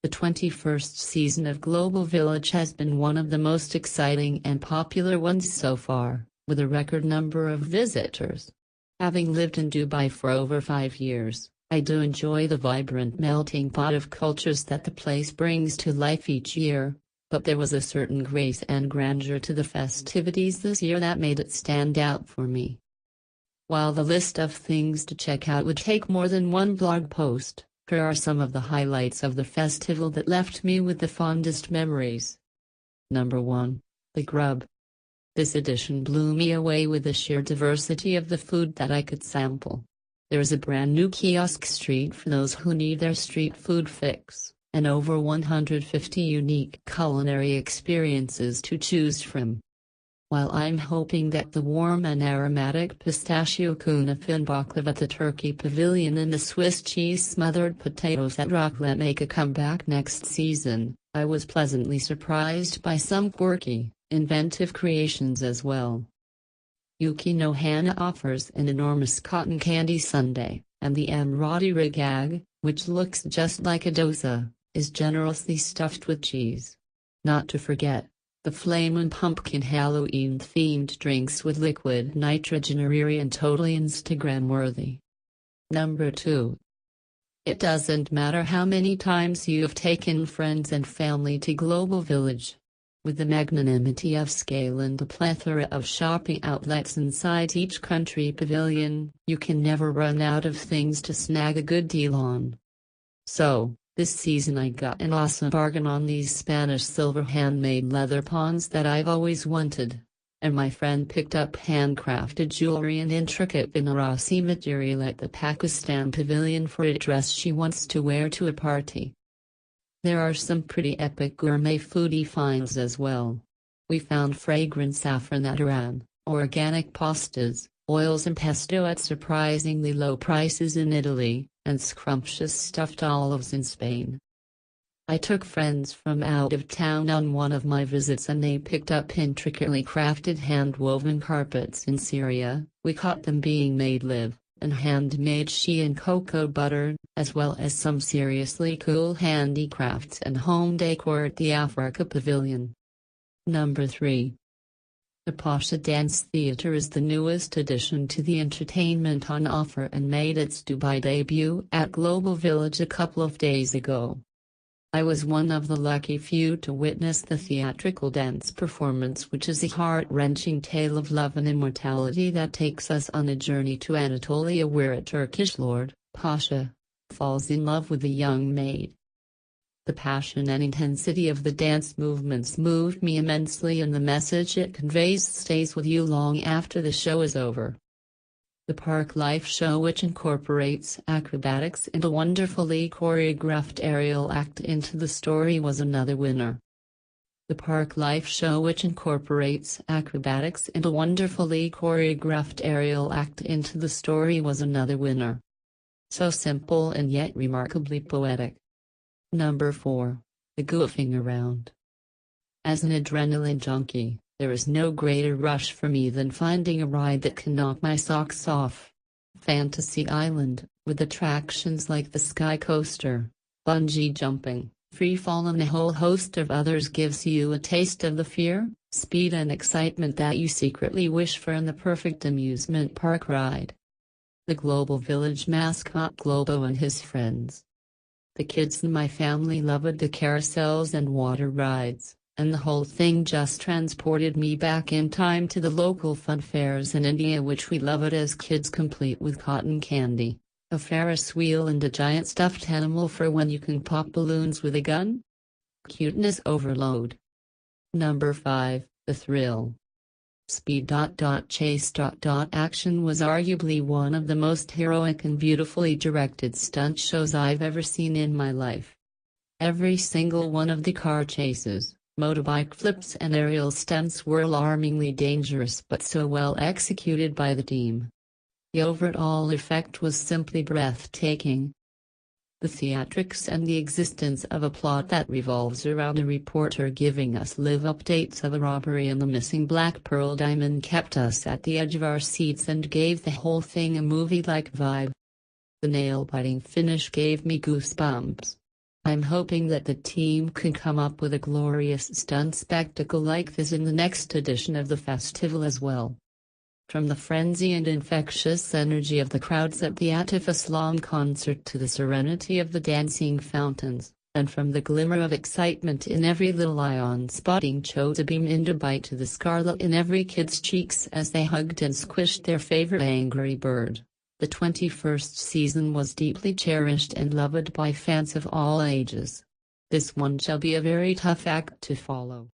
The 21st season of Global Village has been one of the most exciting and popular ones so far, with a record number of visitors. Having lived in Dubai for over 5 years, I do enjoy the vibrant melting pot of cultures that the place brings to life each year, but there was a certain grace and grandeur to the festivities this year that made it stand out for me. While the list of things to check out would take more than one blog post, here are some of the highlights of the festival that left me with the fondest memories. Number 1. The Grub. This edition blew me away with the sheer diversity of the food that I could sample. There is a brand new kiosk street for those who need their street food fix, and over 150 unique culinary experiences to choose from. While I'm hoping that the warm and aromatic pistachio kunafa and baklava at the Turkey Pavilion and the Swiss cheese smothered potatoes at Raclette make a comeback next season, I was pleasantly surprised by some quirky, inventive creations as well. Yuki no Hana offers an enormous cotton candy sundae, and the Amrati Ragag, which looks just like a dosa, is generously stuffed with cheese. Not to forget, the Flame and Pumpkin Halloween-themed drinks with liquid nitrogen are eerie and totally Instagram-worthy. Number 2. It doesn't matter how many times you've taken friends and family to Global Village. With the magnanimity of scale and a plethora of shopping outlets inside each country pavilion, you can never run out of things to snag a good deal on. So, this season I got an awesome bargain on these Spanish silver handmade leather pawns that I've always wanted. And my friend picked up handcrafted jewelry and intricate Banarasi material at the Pakistan pavilion for a dress she wants to wear to a party. There are some pretty epic gourmet foodie finds as well. We found fragrant saffron at Iran, organic pastas, oils and pesto at surprisingly low prices in Italy, and scrumptious stuffed olives in Spain. I took friends from out of town on one of my visits and they picked up intricately crafted hand-woven carpets in Syria. We caught them being made live, and handmade shea and cocoa butter, as well as some seriously cool handicrafts and home decor at the Africa Pavilion. Number 3. The Pasha Dance Theatre is the newest addition to the entertainment on offer and made its Dubai debut at Global Village a couple of days ago. I was one of the lucky few to witness the theatrical dance performance, which is a heart-wrenching tale of love and immortality that takes us on a journey to Anatolia where a Turkish lord, Pasha, falls in love with a young maid. The passion and intensity of the dance movements moved me immensely, and the message it conveys stays with you long after the show is over. The Park Life show, which incorporates acrobatics and a wonderfully choreographed aerial act into the story, was another winner. The Park Life show, which incorporates acrobatics and a wonderfully choreographed aerial act into the story, was another winner. So simple and yet remarkably poetic. Number 4. The Goofing Around. As an adrenaline junkie, there is no greater rush for me than finding a ride that can knock my socks off. Fantasy Island, with attractions like the Sky Coaster, bungee jumping, free fall and a whole host of others, gives you a taste of the fear, speed and excitement that you secretly wish for in the perfect amusement park ride. The Global Village mascot Globo and his friends. The kids in my family loved the carousels and water rides, and the whole thing just transported me back in time to the local fun fairs in India, which we loved as kids, complete with cotton candy, a Ferris wheel and a giant stuffed animal for when you can pop balloons with a gun. Cuteness overload. Number 5, The Thrill. Speed. Chase. Action was arguably one of the most heroic and beautifully directed stunt shows I've ever seen in my life. Every single one of the car chases, motorbike flips and aerial stunts were alarmingly dangerous but so well executed by the team. The overall effect was simply breathtaking. The theatrics and the existence of a plot that revolves around a reporter giving us live updates of a robbery and the missing Black Pearl diamond kept us at the edge of our seats and gave the whole thing a movie-like vibe. The nail-biting finish gave me goosebumps. I'm hoping that the team can come up with a glorious stunt spectacle like this in the next edition of the festival as well. From the frenzy and infectious energy of the crowds at the Atif Aslam concert to the serenity of the dancing fountains, and from the glimmer of excitement in every little eye on spotting Chota-Beam in Dubai to the scarlet in every kid's cheeks as they hugged and squished their favorite Angry Bird, the 21st season was deeply cherished and loved by fans of all ages. This one shall be a very tough act to follow.